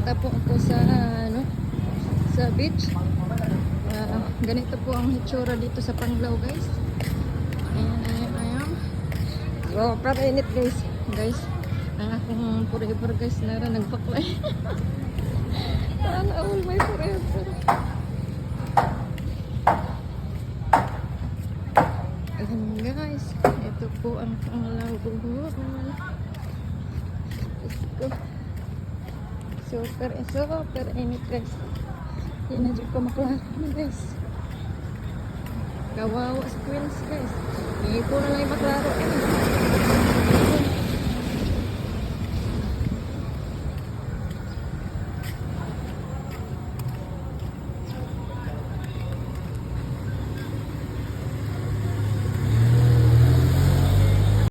Pupunta po ako sa ano, sa beach. Ganito po ang hitsura dito sa Panglao, guys. Ayan, ayan, ayan. So, para init, guys. Guys, ang aking forever, guys, na nagpaklay. Sana all my forever. Ayan, guys. Ito po ang Panglao. Let's go. Super, super init, guys. Hindi na dyan ko maklaro na, guys. Kawawa sa Queens, guys. Hindi po na lang maklaro.